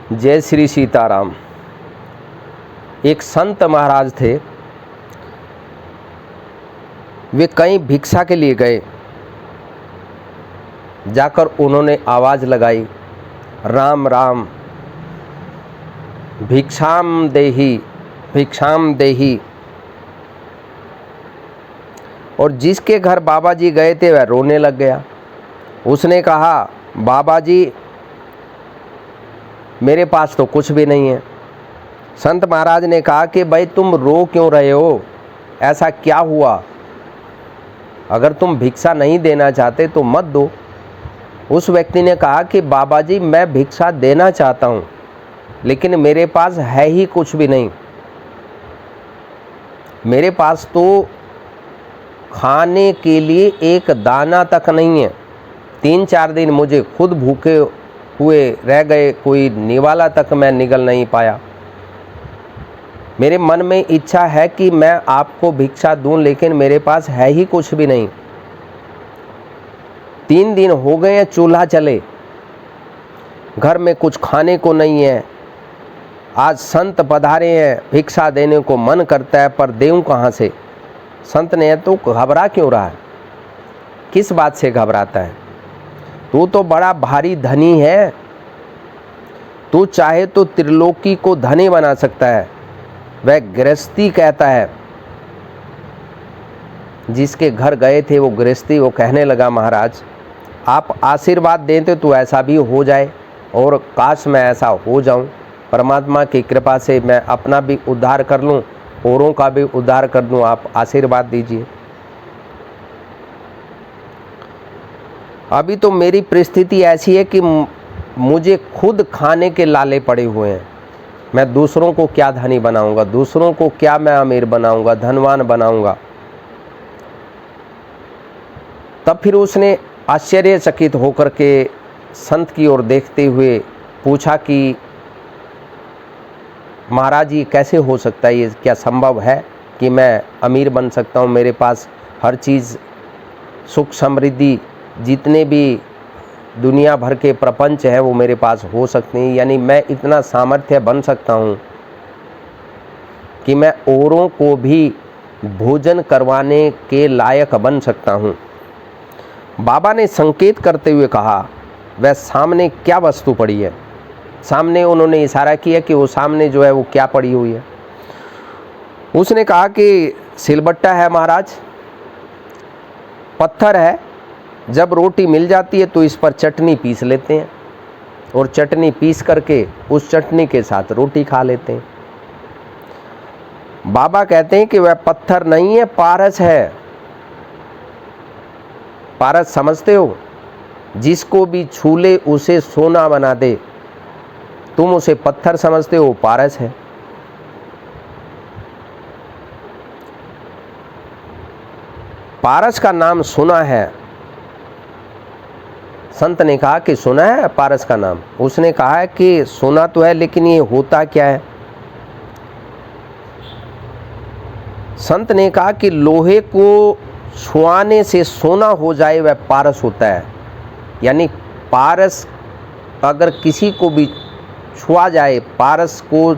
जय श्री सीताराम। एक संत महाराज थे, वे कहीं भिक्षा के लिए गए। जाकर उन्होंने आवाज़ लगाई, राम राम, भिक्षाम देहि, भिक्षाम देहि। और जिसके घर बाबा जी गए थे वह रोने लग गया। उसने कहा, बाबा जी मेरे पास तो कुछ भी नहीं है। संत महाराज ने कहा कि भाई तुम रो क्यों रहे हो, ऐसा क्या हुआ? अगर तुम भिक्षा नहीं देना चाहते तो मत दो। उस व्यक्ति ने कहा कि बाबा जी मैं भिक्षा देना चाहता हूँ, लेकिन मेरे पास है ही कुछ भी नहीं। मेरे पास तो खाने के लिए एक दाना तक नहीं है। 3-4 दिन मुझे खुद भूखे हुए रह गए, कोई निवाला तक मैं निगल नहीं पाया। मेरे मन में इच्छा है कि मैं आपको भिक्षा दूं, लेकिन मेरे पास है ही कुछ भी नहीं। 3 दिन हो गए हैं चूल्हा चले, घर में कुछ खाने को नहीं है। आज संत पधारे हैं, भिक्षा देने को मन करता है, पर देऊं कहाँ से? संत ने, तो घबरा क्यों रहा है? किस बात से घबराता है? तू तो बड़ा भारी धनी है, तू चाहे तो त्रिलोकी को धनी बना सकता है। वह गृहस्थी कहता है, जिसके घर गए थे वो गृहस्थी, वो कहने लगा, महाराज आप आशीर्वाद देते तो ऐसा भी हो जाए, और काश मैं ऐसा हो जाऊं। परमात्मा की कृपा से मैं अपना भी उद्धार कर लूं, औरों का भी उद्धार कर दूं, आप आशीर्वाद दीजिए। अभी तो मेरी परिस्थिति ऐसी है कि मुझे खुद खाने के लाले पड़े हुए हैं। मैं दूसरों को क्या धनी बनाऊंगा, दूसरों को क्या मैं अमीर बनाऊंगा, धनवान बनाऊंगा। तब फिर उसने आश्चर्यचकित होकर के संत की ओर देखते हुए पूछा कि महाराज ये कैसे हो सकता है, ये क्या संभव है कि मैं अमीर बन सकता हूँ? मेरे पास हर चीज़, सुख समृद्धि, जितने भी दुनिया भर के प्रपंच हैं वो मेरे पास हो सकते हैं। यानी मैं इतना सामर्थ्य बन सकता हूँ कि मैं औरों को भी भोजन करवाने के लायक बन सकता हूँ। बाबा ने संकेत करते हुए कहा, वह सामने क्या वस्तु पड़ी है? सामने उन्होंने इशारा किया कि वो सामने जो है वो क्या पड़ी हुई है। उसने कहा कि सिलबट्टा है महाराज, पत्थर है। जब रोटी मिल जाती है तो इस पर चटनी पीस लेते हैं, और चटनी पीस करके उस चटनी के साथ रोटी खा लेते हैं। बाबा कहते हैं कि वह पत्थर नहीं है, पारस है। पारस समझते हो? जिसको भी छू ले उसे सोना बना दे। तुम उसे पत्थर समझते हो, पारस है। पारस का नाम सुना है। संत ने कहा कि सुना है पारस का नाम? उसने कहा है कि सुना तो है, लेकिन ये होता क्या है? संत ने कहा कि लोहे को छुआने से सोना हो जाए वह पारस होता है। यानी पारस अगर किसी को भी छुआ जाए, पारस को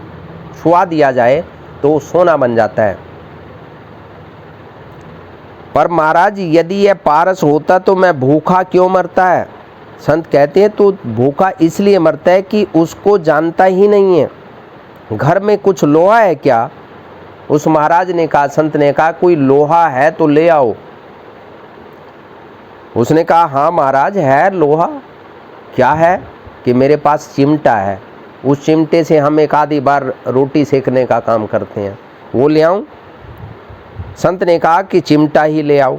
छुआ दिया जाए तो सोना बन जाता है। पर महाराज यदि यह पारस होता तो मैं भूखा क्यों मरता है? संत कहते हैं तो भूखा इसलिए मरता है कि उसको जानता ही नहीं है। घर में कुछ लोहा है क्या? उस महाराज ने कहा, संत ने कहा कोई लोहा है तो ले आओ। उसने कहा हाँ महाराज है लोहा। क्या है? कि मेरे पास चिमटा है, उस चिमटे से हम एक आधी बार रोटी सेकने का काम करते हैं, वो ले आऊं? संत ने कहा कि चिमटा ही ले आओ।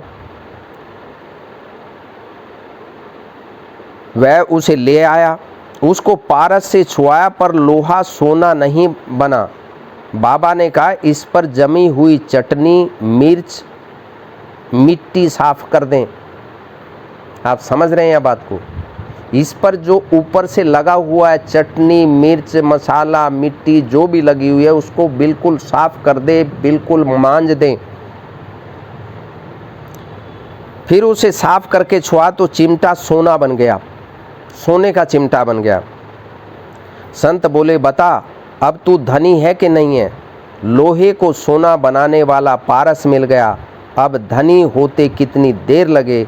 वह उसे ले आया, उसको पारस से छुआया, पर लोहा सोना नहीं बना। बाबा ने कहा इस पर जमी हुई चटनी, मिर्च, मिट्टी साफ कर दें। आप समझ रहे हैं बात को? इस पर जो ऊपर से लगा हुआ है चटनी, मिर्च, मसाला, मिट्टी जो भी लगी हुई है उसको बिल्कुल साफ कर दे, बिल्कुल मांज दें। फिर उसे साफ करके छुआ तो चिमटा सोना बन गया, सोने का चिमटा बन गया। संत बोले, बता अब तू धनी है कि नहीं है। लोहे को सोना बनाने वाला पारस मिल गया, अब धनी होते कितनी देर लगे।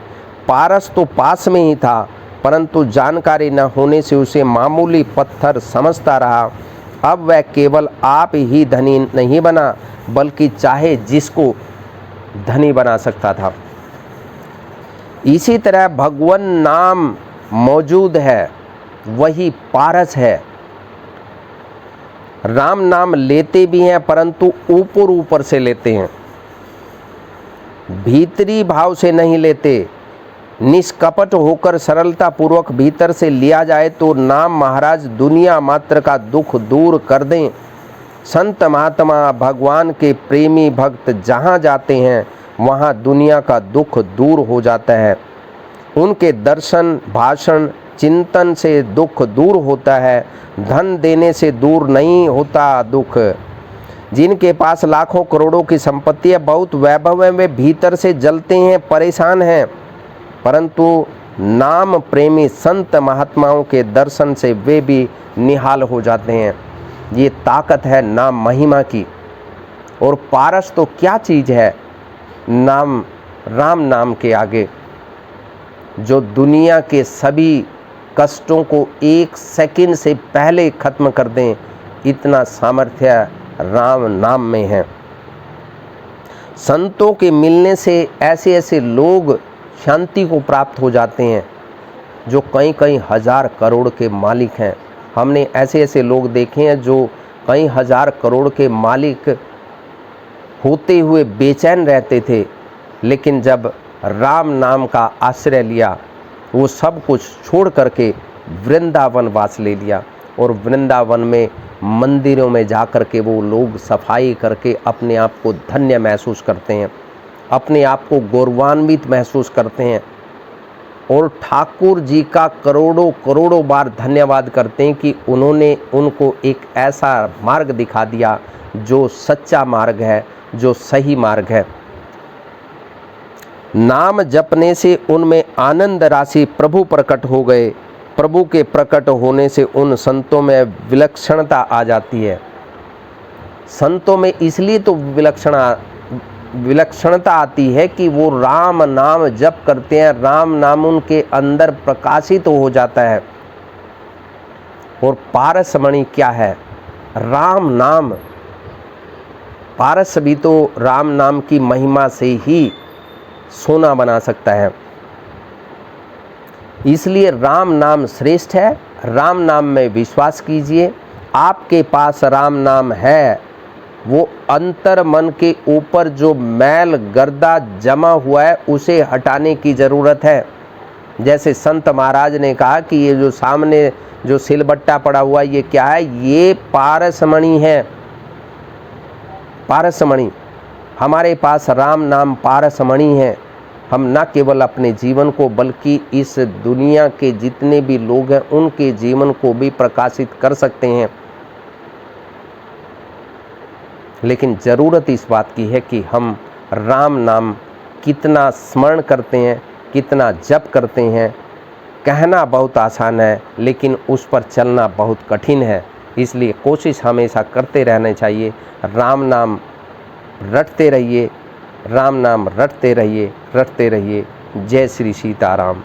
पारस तो पास में ही था, परंतु जानकारी न होने से उसे मामूली पत्थर समझता रहा। अब वह केवल आप ही धनी नहीं बना, बल्कि चाहे जिसको धनी बना सकता था। इसी तरह भगवान नाम मौजूद है, वही पारस है। राम नाम लेते भी हैं, परंतु ऊपर ऊपर से लेते हैं, भीतरी भाव से नहीं लेते। निष्कपट होकर सरलता पूर्वक भीतर से लिया जाए तो नाम महाराज दुनिया मात्र का दुख दूर कर दें। संत महात्मा भगवान के प्रेमी भक्त जहाँ जाते हैं वहाँ दुनिया का दुख दूर हो जाता है। उनके दर्शन भाषण चिंतन से दुख दूर होता है, धन देने से दूर नहीं होता दुख। जिनके पास लाखों करोड़ों की संपत्ति है, बहुत वैभव है, वे भीतर से जलते हैं, परेशान हैं, परंतु नाम प्रेमी संत महात्माओं के दर्शन से वे भी निहाल हो जाते हैं। ये ताकत है नाम महिमा की। और पारस तो क्या चीज़ है नाम, राम नाम के आगे, जो दुनिया के सभी कष्टों को एक सेकंड से पहले खत्म कर दें, इतना सामर्थ्य राम नाम में है। संतों के मिलने से ऐसे ऐसे लोग शांति को प्राप्त हो जाते हैं जो कई कई हजार करोड़ के मालिक हैं। हमने ऐसे ऐसे लोग देखे हैं जो कई हजार करोड़ के मालिक होते हुए बेचैन रहते थे, लेकिन जब राम नाम का आश्रय लिया, वो सब कुछ छोड़ करके वृंदावन वास ले लिया। और वृंदावन में मंदिरों में जा कर के वो लोग सफाई करके अपने आप को धन्य महसूस करते हैं, अपने आप को गौरवान्वित महसूस करते हैं और ठाकुर जी का करोड़ों करोड़ों बार धन्यवाद करते हैं कि उन्होंने उनको एक ऐसा मार्ग दिखा दिया जो सच्चा मार्ग है, जो सही मार्ग है। नाम जपने से उनमें आनंद राशि प्रभु प्रकट हो गए। प्रभु के प्रकट होने से उन संतों में विलक्षणता आ जाती है। संतों में इसलिए तो विलक्षणता आती है कि वो राम नाम जप करते हैं, राम नाम उनके अंदर प्रकाशित हो जाता है। और पारसमणि क्या है? राम नाम। पारस भी तो राम नाम की महिमा से ही सोना बना सकता है। इसलिए राम नाम श्रेष्ठ है। राम नाम में विश्वास कीजिए। आपके पास राम नाम है, वो अंतर मन के ऊपर जो मैल गर्दा जमा हुआ है उसे हटाने की ज़रूरत है। जैसे संत महाराज ने कहा कि ये जो सामने जो सिलबट्टा पड़ा हुआ ये क्या है? ये पारसमणि है। पारसमणि, हमारे पास राम नाम पारसमणि है। हम न केवल अपने जीवन को बल्कि इस दुनिया के जितने भी लोग हैं उनके जीवन को भी प्रकाशित कर सकते हैं। लेकिन ज़रूरत इस बात की है कि हम राम नाम कितना स्मरण करते हैं, कितना जप करते हैं। कहना बहुत आसान है, लेकिन उस पर चलना बहुत कठिन है। इसलिए कोशिश हमेशा करते रहना चाहिए। राम नाम रटते रहिए, राम नाम रटते रहिए, रटते रहिए। जय श्री सीताराम।